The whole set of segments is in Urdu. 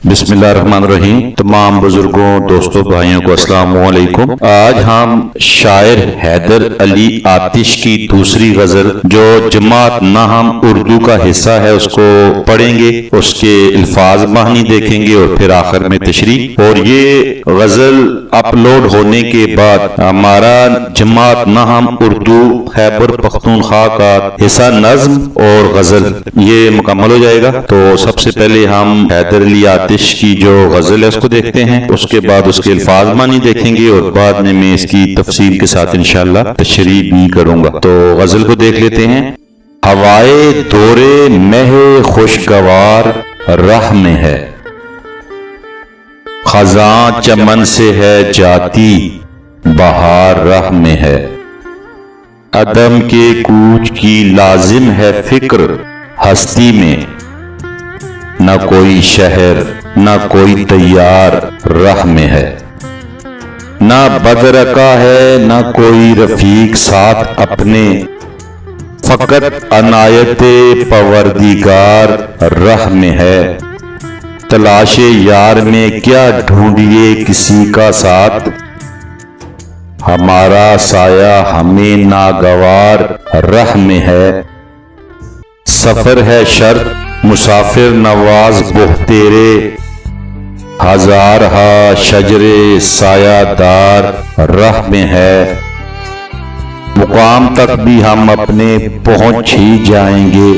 بسم اللہ الرحمن الرحیم۔ تمام بزرگوں، دوستوں، بھائیوں کو السلام علیکم۔ آج ہم شاعر حیدر علی آتش کی دوسری غزل جو جماعت نہم اردو کا حصہ ہے اس کو پڑھیں گے، اس کے الفاظ معنی دیکھیں گے اور پھر آخر میں تشریح۔ اور یہ غزل اپلوڈ ہونے کے بعد ہمارا جماعت نہم اردو خیبر پختونخوا کا حصہ نظم اور غزل یہ مکمل ہو جائے گا۔ تو سب سے پہلے ہم حیدر علی آتش کی جو غزل ہے اس کو دیکھتے ہیں، اس کے بعد اس کے الفاظ معنی دیکھیں گے اور بعد میں اس کی تفصیل کے ساتھ انشاءاللہ تشریح بھی کروں گا۔ تو غزل کو دیکھ لیتے ہیں۔ ہوائے دورے مہ خوشگوار راہ میں ہے، خزاں چمن سے ہے جاتی بہار راہ میں ہے، عدم کے کوچ کی لازم ہے فکر ہستی میں، نہ کوئی شہر نہ کوئی تیار راہ میں ہے، نہ بدرکا ہے نہ کوئی رفیق ساتھ اپنے، فقط عنایت پروردگار راہ میں ہے، تلاش یار میں کیا ڈھونڈیے کسی کا ساتھ، ہمارا سایہ ہمیں ناگوار راہ میں ہے، سفر ہے شرط مسافر نواز بہتیرے، ہزارہا شجر سایہ دار راہ میں ہے، مقام تک بھی ہم اپنے پہنچ ہی جائیں گے،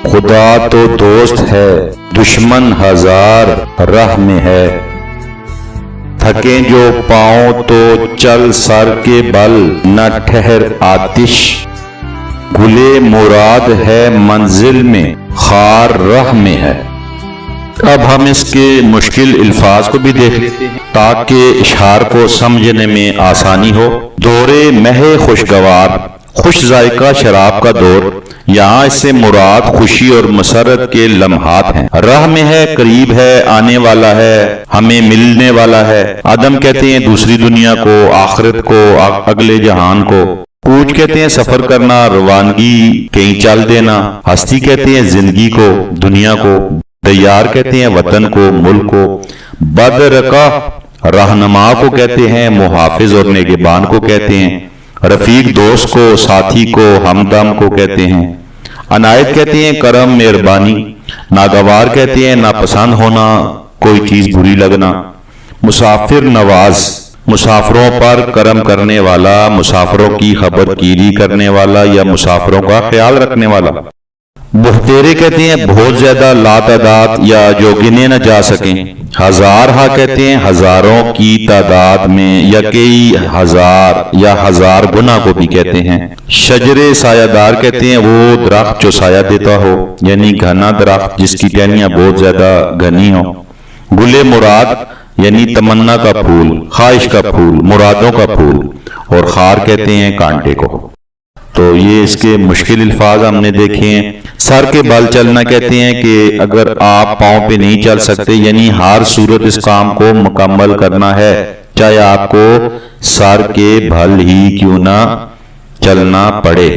خدا تو دوست ہے دشمن ہزار راہ میں ہے، تھکیں جو پاؤں تو چل سر کے بل، نہ ٹھہر آتش گلے مراد ہے منزل میں خار راہ میں ہے۔ اب ہم اس کے مشکل الفاظ کو بھی دیکھ لیتے ہیں تاکہ اشعار کو سمجھنے میں آسانی ہو۔ دورے مہ خوشگوار، خوش ذائقہ شراب کا دور، یہاں اس سے مراد خوشی اور مسرت کے لمحات ہیں۔ راہ میں ہے، قریب ہے، آنے والا ہے، ہمیں ملنے والا ہے۔ عدم کہتے ہیں دوسری دنیا کو، آخرت کو، اگلے جہان کو۔ کوچ کہتے ہیں سفر کرنا، روانگی، کہیں چل دینا۔ ہستی کہتے ہیں زندگی کو، دنیا کو۔ دیار کہتے ہیں وطن کو، ملک کو۔ بدرکا رہنما کو کہتے ہیں، محافظ اور نگہبان کو کہتے ہیں۔ رفیق دوست کو، ساتھی کو، ہمدم کو کہتے ہیں۔ عنایت کہتے ہیں کرم، مہربانی۔ ناگوار کہتے ہیں ناپسند ہونا، کوئی چیز بری لگنا۔ مسافر نواز، مسافروں پر کرم کرنے والا، مسافروں کی خبر گیری کرنے والا یا مسافروں کا خیال رکھنے والا۔ بہتیرے کہتے ہیں بہت زیادہ، لاتعداد یا جو گنے نہ جا سکیں۔ ہزارہا کہتے ہیں ہزاروں کی تعداد میں یا کئی ہزار یا ہزار گنا کو بھی کہتے ہیں۔ شجر سایہ دار کہتے ہیں وہ درخت جو سایہ دیتا ہو، یعنی گھنا درخت جس کی ٹہنیاں بہت زیادہ گھنی ہوں۔ گل مراد یعنی تمنا کا پھول، خواہش کا پھول، مرادوں کا پھول۔ اور خار کہتے ہیں کانٹے کو۔ تو یہ اس کے مشکل الفاظ ہم نے دیکھے ہیں۔ سر کے بل چلنا کہتے ہیں کہ اگر آپ پاؤں پہ نہیں چل سکتے، یعنی ہر صورت اس کام کو مکمل کرنا ہے، چاہے آپ کو سر کے بھل ہی کیوں نہ چلنا پڑے،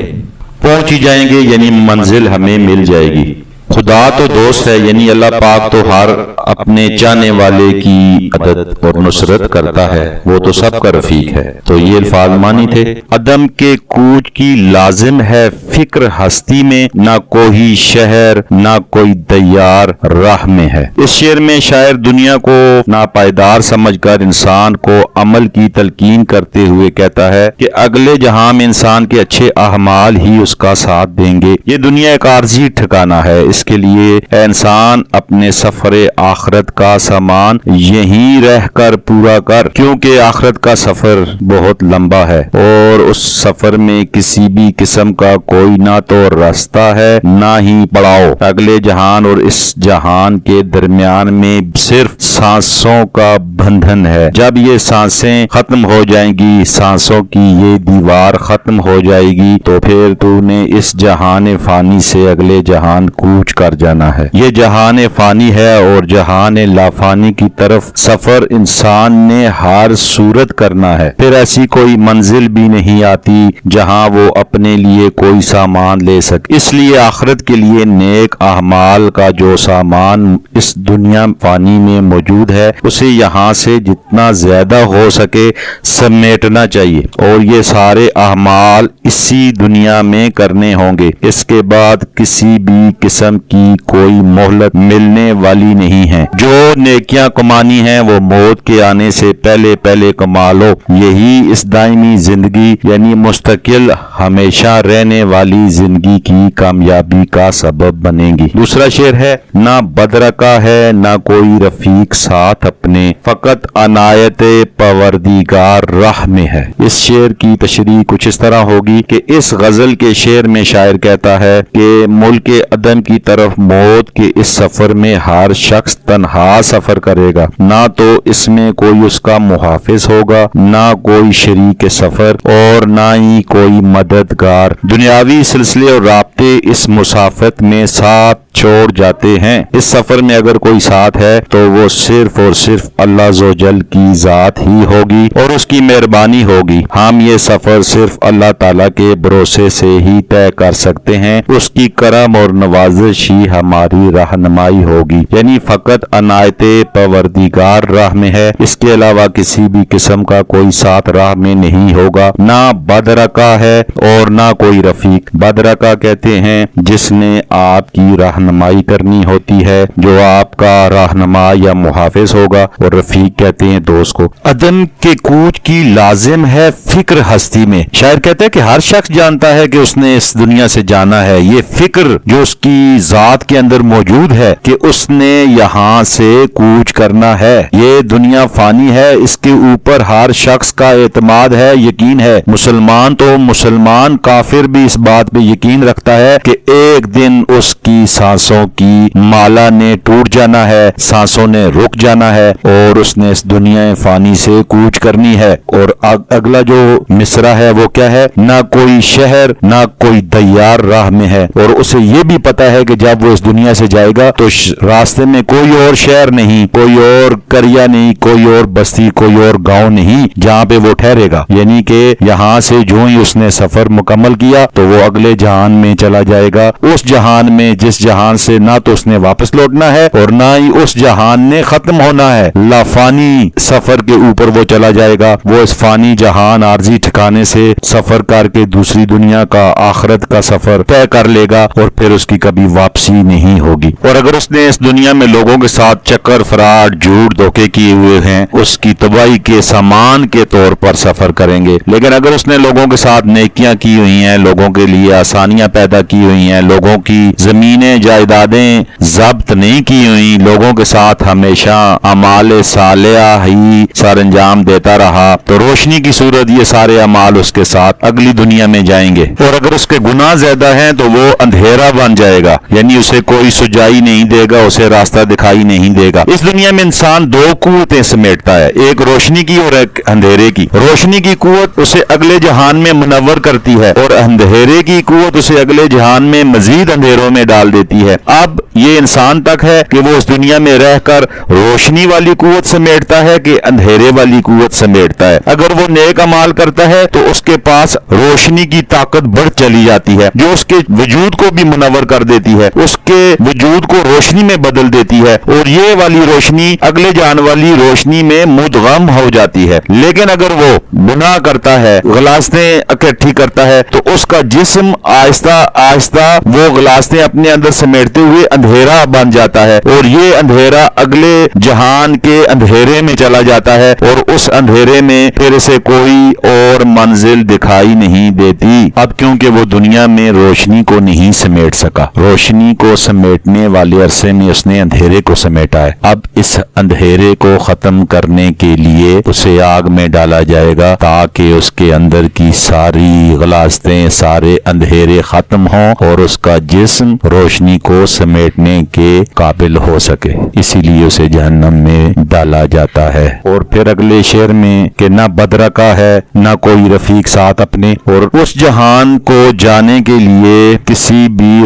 پہنچ ہی جائیں گے، یعنی منزل ہمیں مل جائے گی۔ خدا تو دوست ہے، یعنی اللہ پاک تو ہر اپنے چاہنے والے کی عدد اور نصرت کرتا ہے، وہ تو سب کا رفیق ہے۔ تو یہ الفاظ معنی تھے۔ عدم کے کوچ کی لازم ہے فکر ہستی میں، نہ کوئی شہر نہ کوئی دیار راہ میں ہے۔ اس شعر میں شاعر دنیا کو ناپائیدار سمجھ کر انسان کو عمل کی تلقین کرتے ہوئے کہتا ہے کہ اگلے جہاں میں انسان کے اچھے اعمال ہی اس کا ساتھ دیں گے۔ یہ دنیا ایک عارضی ٹھکانہ ہے، اس کے لیے اے انسان اپنے سفر آخرت کا سامان یہیں رہ کر پورا کر، کیونکہ آخرت کا سفر بہت لمبا ہے اور اس سفر میں کسی بھی قسم کا کوئی نہ تو راستہ ہے نہ ہی پڑاؤ۔ اگلے جہان اور اس جہان کے درمیان میں صرف سانسوں کا بندھن ہے۔ جب یہ سانسیں ختم ہو جائیں گی، سانسوں کی یہ دیوار ختم ہو جائے گی، تو پھر تو نے اس جہان فانی سے اگلے جہان کوچ کوچ کر جانا ہے۔ یہ جہان فانی ہے اور جہان لافانی کی طرف سفر انسان نے ہر صورت کرنا ہے۔ پھر ایسی کوئی منزل بھی نہیں آتی جہاں وہ اپنے لیے کوئی سامان لے سکے۔ اس لیے آخرت کے لیے نیک اعمال کا جو سامان اس دنیا فانی میں موجود ہے اسے یہاں سے جتنا زیادہ ہو سکے سمیٹنا چاہیے، اور یہ سارے اعمال اسی دنیا میں کرنے ہوں گے۔ اس کے بعد کسی بھی قسم کی کوئی مہلت ملنے والی نہیں ہے۔ جو نیکیاں کمانی ہیں وہ موت کے آنے سے پہلے پہلے کما لو، یہی اس دائمی زندگی یعنی مستقل ہمیشہ رہنے والی زندگی کی کامیابی کا سبب بنے گی۔ دوسرا شعر ہے، نہ بدرکا ہے نہ کوئی رفیق ساتھ اپنے، فقط عنایت پروردگار راہ میں ہے۔ اس شعر کی تشریح کچھ اس طرح ہوگی کہ اس غزل کے شعر میں شاعر کہتا ہے کہ ملک عدن کی طرف موت کے اس سفر میں ہر شخص تنہا سفر کرے گا، نہ تو اس میں کوئی اس کا محافظ ہوگا، نہ کوئی شریک سفر اور نہ ہی کوئی مددگار۔ دنیاوی سلسلے اور رابطے اس مسافت میں ساتھ چھوڑ جاتے ہیں۔ اس سفر میں اگر کوئی ساتھ ہے تو وہ صرف اور صرف اللہ عز و جل کی ذات ہی ہوگی اور اس کی مہربانی ہوگی۔ ہم یہ سفر صرف اللہ تعالیٰ کے بھروسے سے ہی طے کر سکتے ہیں، اس کی کرم اور نوازش ہی ہماری رہنمائی ہوگی، یعنی فقط عنایت پروردگار راہ میں ہے، اس کے علاوہ کسی بھی قسم کا کوئی ساتھ راہ میں نہیں ہوگا۔ نہ بدرکا ہے اور نہ کوئی رفیق۔ بدرکا کہتے ہیں جس نے آپ کی رہنمائی کرنی ہوتی ہے، جو آپ کا رہنما یا محافظ ہوگا، اور رفیق کہتے ہیں دوست کو۔ عدن کے کوچ کی لازم ہے فکر ہستی میں۔ شاعر کہتے ہیں کہ ہر شخص جانتا ہے کہ اس نے اس دنیا سے جانا ہے، یہ فکر جو اس کی ذات کے اندر موجود ہے کہ اس نے یہاں سے کوچ کرنا ہے۔ یہ دنیا فانی ہے، اس کے اوپر ہر شخص کا اعتماد ہے، یقین ہے۔ مسلمان تو مسلمان، کافر بھی اس بات پہ یقین رکھتا ہے کہ ایک دن اس کی سانسوں کی مالا نے ٹوٹ جانا ہے، سانسوں نے رک جانا ہے اور اس نے اس دنیا فانی سے کوچ کرنی ہے۔ اور اگلا جو مصرع ہے وہ کیا ہے، نہ کوئی شہر نہ کوئی دیار راہ میں ہے، اور اسے یہ بھی پتا ہے کہ جب وہ اس دنیا سے جائے گا تو راستے میں کوئی اور شہر نہیں، کوئی اور قریہ نہیں، کوئی اور بستی، کوئی اور گاؤں نہیں جہاں پہ وہ ٹھہرے گا، یعنی کہ یہاں سے جو ہی اس نے سفر مکمل کیا تو وہ اگلے جہان میں چلا جائے گا، اس جہان میں جس جہان سے نہ تو اس نے واپس لوٹنا ہے اور نہ ہی اس جہان نے ختم ہونا ہے۔ لافانی سفر کے اوپر وہ چلا جائے گا، وہ اس فانی جہان عارضی ٹھکانے سے سفر کر کے دوسری دنیا کا آخرت کا سفر طے کر لے گا اور پھر اس کی کبھی واپسی نہیں ہوگی۔ اور اگر اس نے اس دنیا میں لوگوں کے ساتھ چکر فراڈ جھوٹ دھوکے کیے ہوئے ہیں، اس کی تباہی کے سامان کے طور پر سفر کریں گے۔ لیکن اگر اس نے لوگوں کے ساتھ نیکیاں کی ہوئی ہیں، لوگوں کے لیے آسانیاں پیدا کی ہوئی ہیں، لوگوں کی زمینیں جائیدادیں ضبط نہیں کی ہوئی، لوگوں کے ساتھ ہمیشہ اعمال صالحہ ہی سر انجام دیتا رہا، تو روشنی کی صورت یہ سارے اعمال اس کے ساتھ اگلی دنیا میں جائیں گے۔ اور اگر اس کے گناہ زیادہ ہیں تو وہ اندھیرا بن جائے گا، یعنی اسے کوئی سجائی نہیں دے گا، اسے راستہ دکھائی نہیں دے گا۔ اس دنیا میں انسان دو قوتیں سمیٹتا ہے، ایک روشنی کی اور ایک اندھیرے کی۔ روشنی کی قوت اسے اگلے جہان میں منور کرتی ہے اور اندھیرے کی قوت اسے اگلے جہان میں مزید اندھیروں میں ڈال دیتی ہے۔ اب یہ انسان تک ہے کہ وہ اس دنیا میں رہ کر روشنی والی قوت سمیٹتا ہے کہ اندھیرے والی قوت سمیٹتا ہے۔ اگر وہ نیک اعمال کرتا ہے تو اس کے پاس روشنی کی طاقت بڑھ چلی جاتی ہے، جو اس کے وجود کو بھی منور کر دیتی ہے، اس کے وجود کو روشنی میں بدل دیتی ہے، اور یہ والی روشنی اگلے جان والی روشنی میں مدغم ہو جاتی ہے۔ لیکن اگر وہ گناہ کرتا ہے، غلاستیں اکٹھی کرتا ہے، تو اس کا جسم آہستہ آہستہ وہ غلاستیں اپنے اندر سمیٹتے ہوئے اندھیرا بن جاتا ہے، اور یہ اندھیرا اگلے جہان کے اندھیرے میں چلا جاتا ہے، اور اس اندھیرے میں پھر اسے کوئی اور منزل دکھائی نہیں دیتی۔ اب کیونکہ وہ دنیا میں روشنی کو نہیں سمیٹ سکا، روشنی کو سمیٹنے والے عرصے میں اس نے اندھیرے کو سمیٹا ہے۔ اب اس اندھیرے کو ختم کرنے کے لیے اسے آگ میں ڈالا جائے گا تاکہ اس کے اندر کی ساری غلاستیں، سارے اندھیرے ختم ہوں اور اس کا جسم روشنی کو سمیٹنے کے قابل ہو سکے، اسی لیے اسے جہنم میں ڈالا جاتا ہے۔ اور پھر اگلے شعر میں کہ نہ بدرکا ہے نہ کوئی رفیق ساتھ اپنے، اور اس جہان کو جانے کے لیے کسی بھی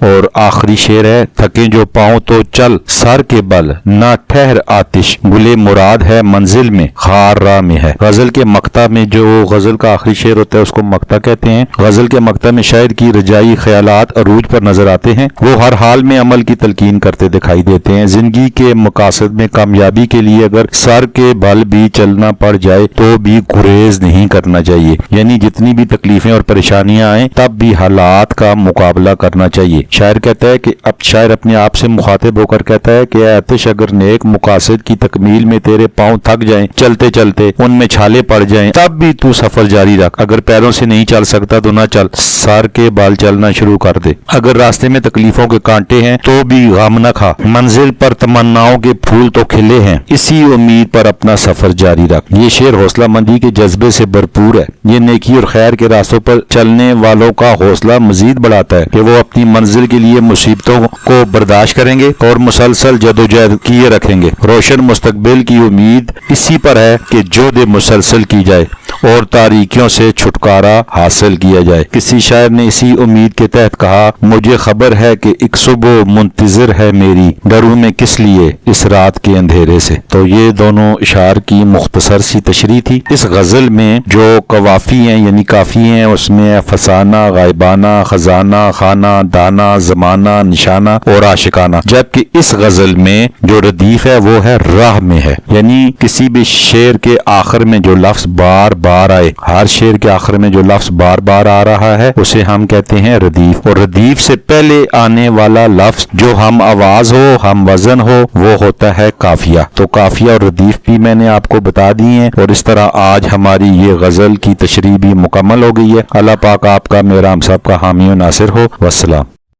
اور آخری شعر ہے، تھکے جو پاؤں تو چل سر کے بل، نہ ٹھہر آتش گلے مراد ہے منزل میں خار راہ میں ہے۔ غزل کے مقطع میں جو غزل کا آخری شعر ہوتا ہے اس کو مقطع کہتے ہیں۔ غزل کے مقطع میں شاعر کی رجائی خیالات عروج پر نظر آتے ہیں، وہ ہر حال میں عمل کی تلقین کرتے دکھائی دیتے ہیں۔ زندگی کے مقاصد میں کامیابی کے لیے اگر سر کے بل بھی چلنا پڑ جائے تو بھی گریز نہیں کرنا چاہیے، یعنی جتنی بھی تکلیفیں اور پریشانیاں آئیں تب بھی حالات کا مقابلہ کرنا چاہیے۔ شاعر کہتا ہے کہ اب شاعر اپنے آپ سے مخاطب ہو کر کہتا ہے کہ اے آتش، اگر نیک مقاصد کی تکمیل میں تیرے پاؤں تھک جائیں، چلتے چلتے ان میں چھالے پڑ جائیں، تب بھی تو سفر جاری رکھ۔ اگر پیروں سے نہیں چل سکتا تو نہ چل، سر کے بال چلنا شروع کر دے۔ اگر راستے میں تکلیفوں کے کانٹے ہیں تو بھی غم نہ کھا، منزل پر تمناؤں کے پھول تو کھلے ہیں، اسی امید پر اپنا سفر جاری رکھ۔ یہ شعر حوصلہ مندی کے جذبے سے بھرپور ہے۔ یہ نیکی اور خیر کے راستوں پر چلنے والوں کا حوصلہ مزید بڑھاتا ہے کہ وہ اپنی منزل کے لیے مصیبتوں کو برداشت کریں گے اور مسلسل جدوجہد کیے رکھیں گے۔ روشن مستقبل کی امید اسی پر ہے کہ جہد مسلسل کی جائے اور تاریکیوں سے چھٹکارا حاصل کیا جائے۔ کسی شاعر نے اسی امید کے تحت کہا، مجھے خبر ہے کہ ایک صبح منتظر ہے میری، ڈروں میں کس لیے اس رات کے اندھیرے سے۔ تو یہ دونوں اشعار کی مختصر سی تشریح تھی۔ اس غزل میں جو قوافی ہیں یعنی کافی ہیں، اس میں فسانہ، غائبانہ، خزانہ، خانہ، دانہ، زمانہ، نشانہ اور عاشقانہ، جبکہ اس غزل میں جو ردیف ہے وہ ہے راہ میں ہے، یعنی کسی بھی شعر کے آخر میں جو لفظ بار بار آئے، ہر شعر کے آخر میں جو لفظ بار بار آ رہا ہے اسے ہم کہتے ہیں ردیف، اور ردیف سے پہلے آنے والا لفظ جو ہم آواز ہو، ہم وزن ہو، وہ ہوتا ہے قافیہ۔ تو قافیہ اور ردیف بھی میں نے آپ کو بتا دی ہیں، اور اس طرح آج ہماری یہ غزل کی تشریح بھی مکمل ہو گئی ہے۔ اللہ پاک آپ کا، میرا، ہم سب کا حامی و ناصر ہو۔ والسلام۔